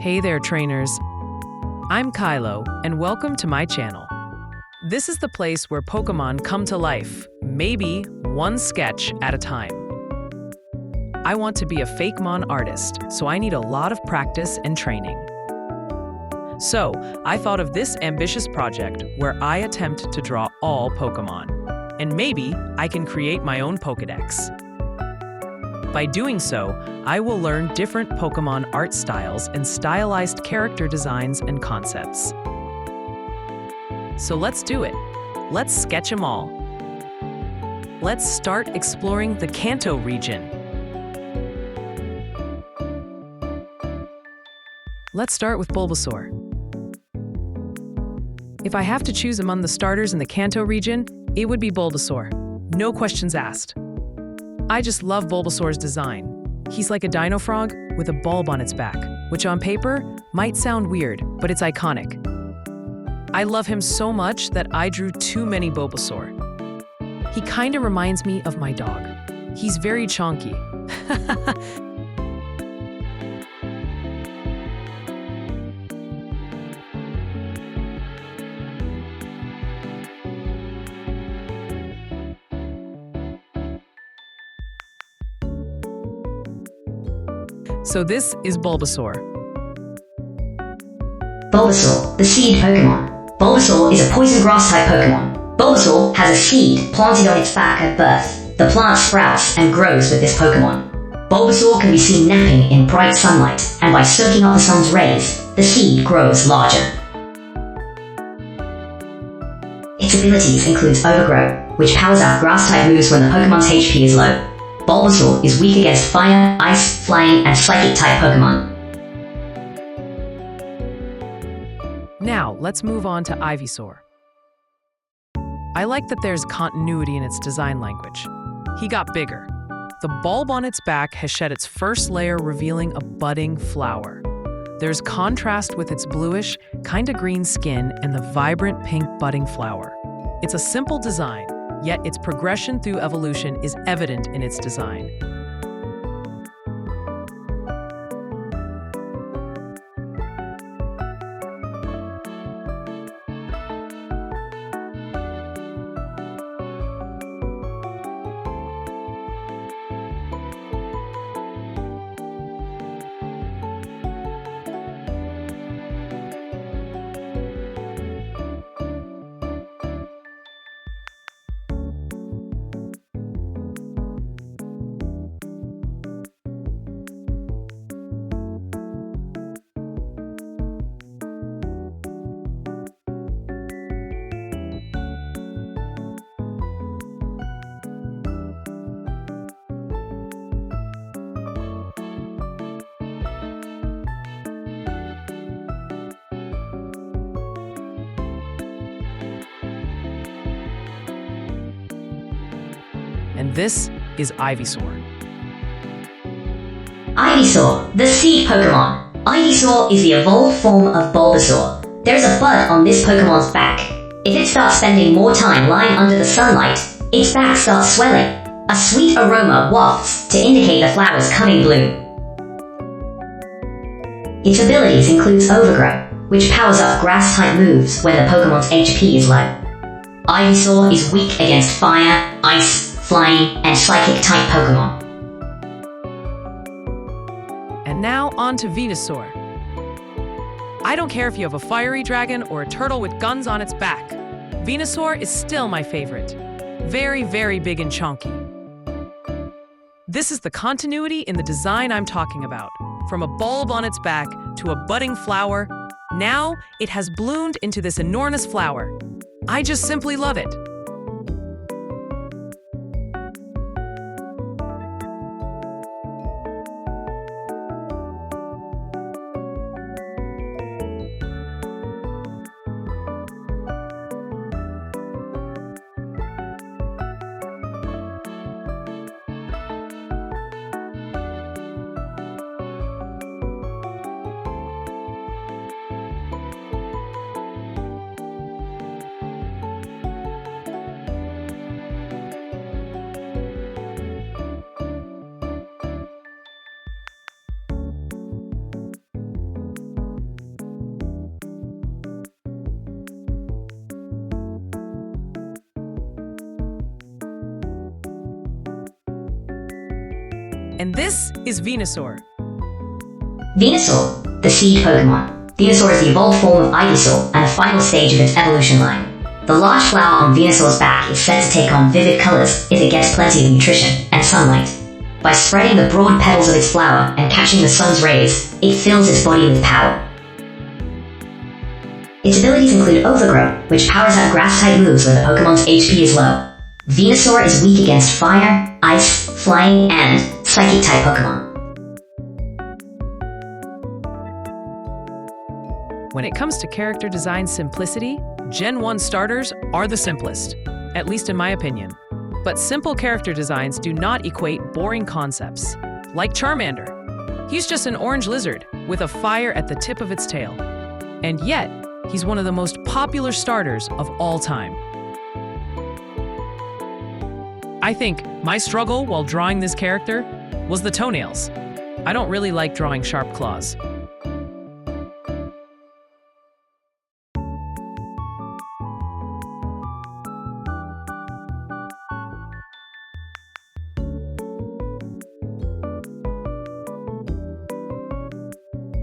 Hey there, trainers. I'm Kylo, and welcome to my channel. This is the place where Pokémon come to life, maybe one sketch at a time. I want to be a Fakemon artist, so I need a lot of practice and training. So, I thought of this ambitious project where I attempt to draw all Pokémon, and maybe I can create my own PokéDex. By doing so, I will learn different Pokémon art styles and stylized character designs and concepts. So let's do it. Let's sketch them all. Let's start exploring the Kanto region. Let's start with Bulbasaur. If I have to choose among the starters in the Kanto region, it would be Bulbasaur. No questions asked. I just love Bulbasaur's design. He's like a dino frog with a bulb on its back, which on paper might sound weird, but it's iconic. I love him so much that I drew too many Bulbasaur. He kinda reminds me of my dog. He's very chonky. So this is Bulbasaur. Bulbasaur, the seed Pokémon. Bulbasaur is a poison grass type Pokémon. Bulbasaur has a seed planted on its back at birth. The plant sprouts and grows with this Pokémon. Bulbasaur can be seen napping in bright sunlight, and by soaking up the sun's rays, the seed grows larger. Its abilities include Overgrow, which powers out grass type moves when the Pokémon's HP is low. Bulbasaur is weak against fire, ice, flying, and psychic type Pokémon. Now, let's move on to Ivysaur. I like that there's continuity in its design language. He got bigger. The bulb on its back has shed its first layer, revealing a budding flower. There's contrast with its bluish, kinda green skin and the vibrant pink budding flower. It's a simple design, yet its progression through evolution is evident in its design. And this is Ivysaur. Ivysaur, the seed Pokémon. Ivysaur is the evolved form of Bulbasaur. There's a bud on this Pokémon's back. If it starts spending more time lying under the sunlight, its back starts swelling. A sweet aroma wafts to indicate the flower's coming bloom. Its abilities include Overgrow, which powers up grass-type moves when the Pokémon's HP is low. Ivysaur is weak against fire, ice, flying, and psychic-type Pokémon. And now on to Venusaur. I don't care if you have a fiery dragon or a turtle with guns on its back. Venusaur is still my favorite. Very, very big and chunky. This is the continuity in the design I'm talking about. From a bulb on its back to a budding flower, now it has bloomed into this enormous flower. I just simply love it. And this is Venusaur. Venusaur, the seed Pokémon. Venusaur is the evolved form of Ivysaur and the final stage of its evolution line. The large flower on Venusaur's back is said to take on vivid colors if it gets plenty of nutrition and sunlight. By spreading the broad petals of its flower and catching the sun's rays, it fills its body with power. Its abilities include Overgrow, which powers up grass-type moves when the Pokémon's HP is low. Venusaur is weak against fire, ice, flying, and psychic-type Pokémon. When it comes to character design simplicity, Gen 1 starters are the simplest, at least in my opinion. But simple character designs do not equate boring concepts. Like Charmander. He's just an orange lizard with a fire at the tip of its tail. And yet, he's one of the most popular starters of all time. I think my struggle while drawing this character was the toenails. I don't really like drawing sharp claws.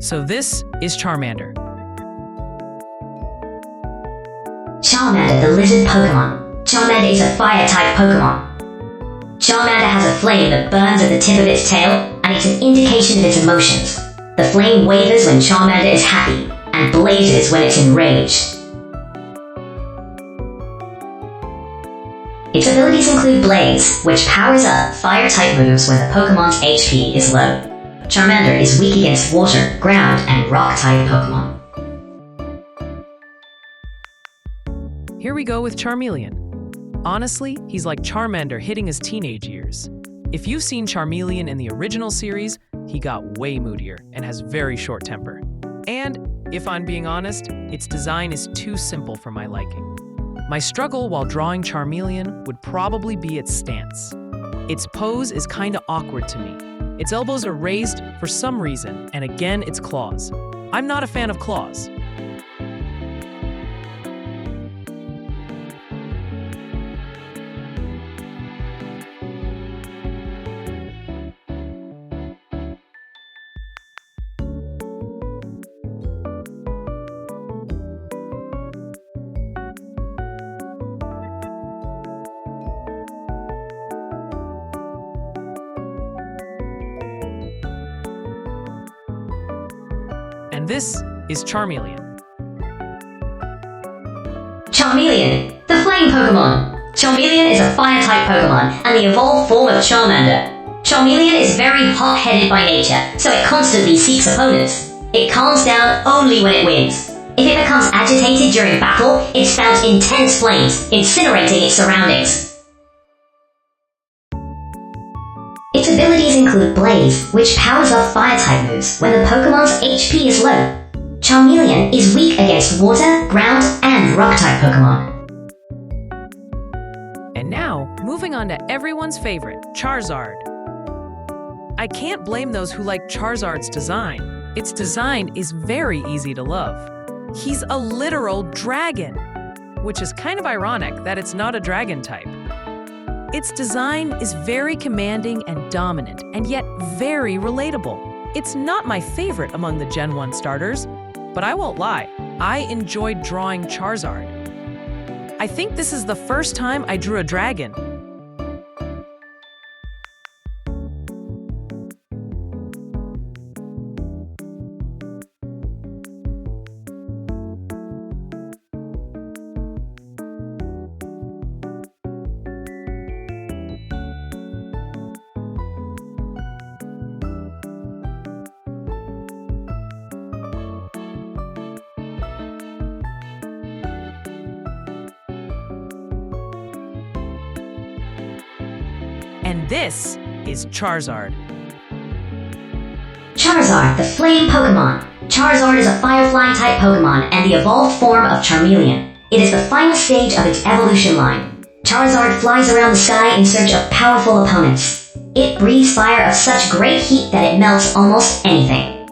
So this is Charmander. Charmander, the lizard Pokémon. Charmander is a fire-type Pokémon. Charmander has a flame that burns at the tip of its tail, and it's an indication of its emotions. The flame wavers when Charmander is happy, and blazes when it's enraged. Its abilities include Blaze, which powers up fire-type moves when the Pokémon's HP is low. Charmander is weak against water, ground, and rock-type Pokémon. Here we go with Charmeleon. Honestly, he's like Charmander hitting his teenage years. If you've seen Charmeleon in the original series, he got way moodier and has very short temper. And, if I'm being honest, its design is too simple for my liking. My struggle while drawing Charmeleon would probably be its stance. Its pose is kinda awkward to me. Its elbows are raised for some reason, and again, its claws. I'm not a fan of claws. And this is Charmeleon. Charmeleon, the flame Pokémon. Charmeleon is a fire-type Pokémon and the evolved form of Charmander. Charmeleon is very hot-headed by nature, so it constantly seeks opponents. It calms down only when it wins. If it becomes agitated during battle, it spouts intense flames, incinerating its surroundings. Its abilities include Blaze, which powers up fire-type moves when the Pokémon's HP is low. Charmeleon is weak against water, ground, and rock-type Pokémon. And now, moving on to everyone's favorite, Charizard. I can't blame those who like Charizard's design. Its design is very easy to love. He's a literal dragon, which is kind of ironic that it's not a dragon type. Its design is very commanding and dominant, and yet very relatable. It's not my favorite among the Gen 1 starters, but I won't lie, I enjoyed drawing Charizard. I think this is the first time I drew a dragon. And this is Charizard. Charizard, the flame Pokémon. Charizard is a fire-flying-type Pokémon and the evolved form of Charmeleon. It is the final stage of its evolution line. Charizard flies around the sky in search of powerful opponents. It breathes fire of such great heat that it melts almost anything.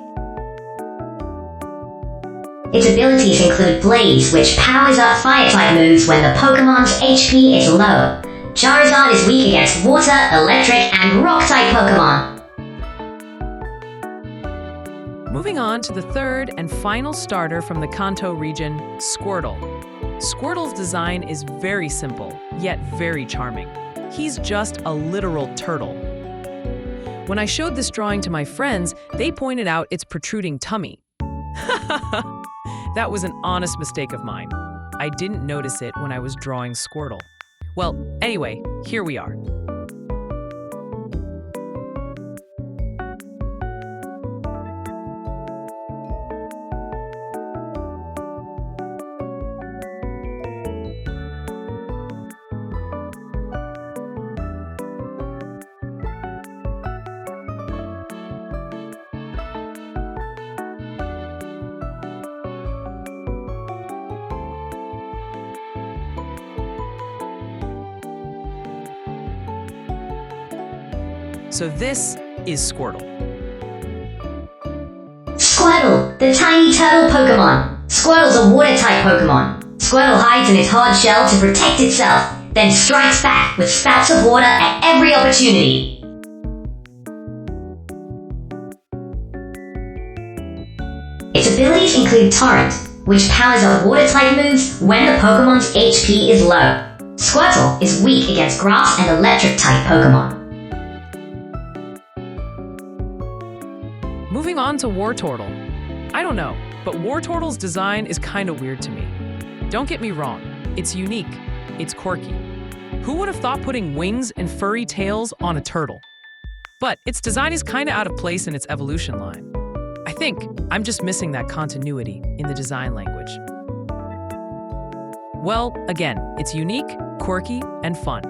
Its abilities include Blaze, which powers up fire-type moves when the Pokémon's HP is low. Charizard is weak against water, electric, and rock-type Pokémon. Moving on to the third and final starter from the Kanto region, Squirtle. Squirtle's design is very simple, yet very charming. He's just a literal turtle. When I showed this drawing to my friends, they pointed out its protruding tummy. That was an honest mistake of mine. I didn't notice it when I was drawing Squirtle. Well, anyway, here we are. So this is Squirtle. Squirtle, the tiny turtle Pokémon. Squirtle's a water-type Pokémon. Squirtle hides in its hard shell to protect itself, then strikes back with spouts of water at every opportunity. Its abilities include Torrent, which powers up water-type moves when the Pokémon's HP is low. Squirtle is weak against grass and electric-type Pokémon. Moving on to Wartortle. I don't know, but Wartortle's design is kind of weird to me. Don't get me wrong, it's unique, it's quirky. Who would have thought putting wings and furry tails on a turtle? But its design is kind of out of place in its evolution line. I think I'm just missing that continuity in the design language. Well, again, it's unique, quirky, and fun.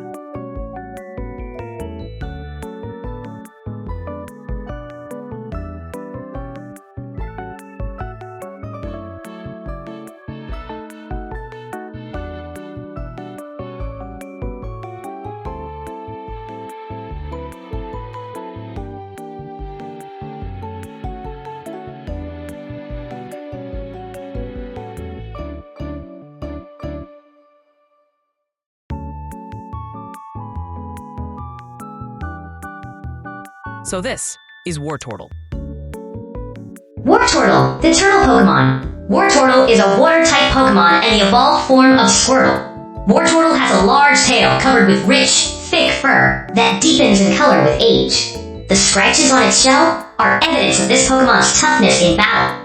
So this is Wartortle. Wartortle, the turtle Pokémon. Wartortle is a water-type Pokémon and the evolved form of Squirtle. Wartortle has a large tail covered with rich, thick fur that deepens in color with age. The scratches on its shell are evidence of this Pokémon's toughness in battle.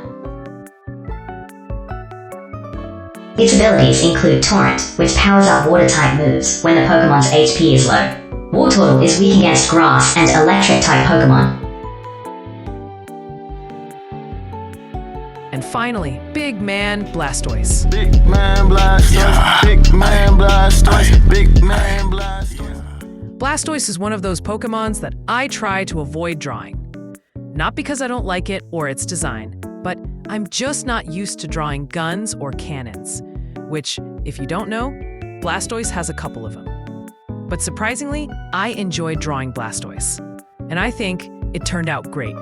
Its abilities include Torrent, which powers up water-type moves when the Pokémon's HP is low. Wartortle is weak against grass and electric-type Pokémon. And finally, Big Man Blastoise. Big Man Blastoise, yeah. Big Man Blastoise, Big Man Blastoise. Blastoise is one of those Pokémons that I try to avoid drawing. Not because I don't like it or its design, but I'm just not used to drawing guns or cannons, which, if you don't know, Blastoise has a couple of them. But surprisingly, I enjoyed drawing Blastoise, and I think it turned out great.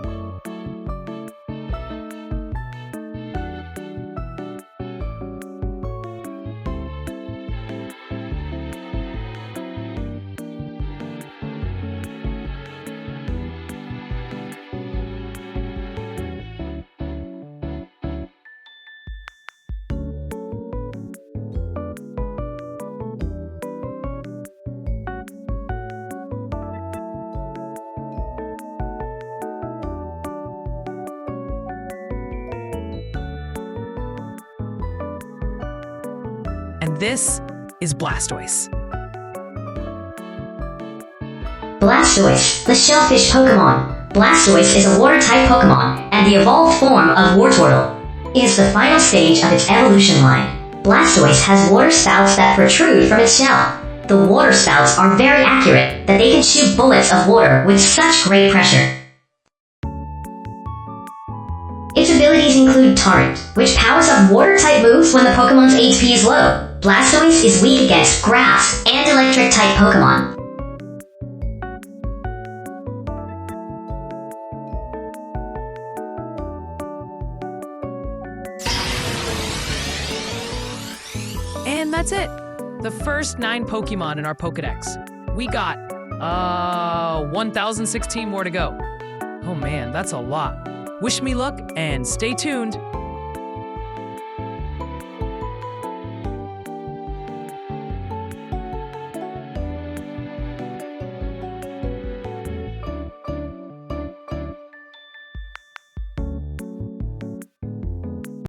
And this is Blastoise. Blastoise, the shellfish Pokémon. Blastoise is a water-type Pokémon and the evolved form of Wartortle. It is the final stage of its evolution line. Blastoise has water spouts that protrude from its shell. The water spouts are very accurate that they can shoot bullets of water with such great pressure. Its abilities include Torrent, which powers up water-type moves when the Pokémon's HP is low. Blastoise is weak against grass and electric-type Pokémon. And that's it. The first 9 Pokemon in our PokéDex. We got, 1,016 more to go. Oh man, that's a lot. Wish me luck and stay tuned.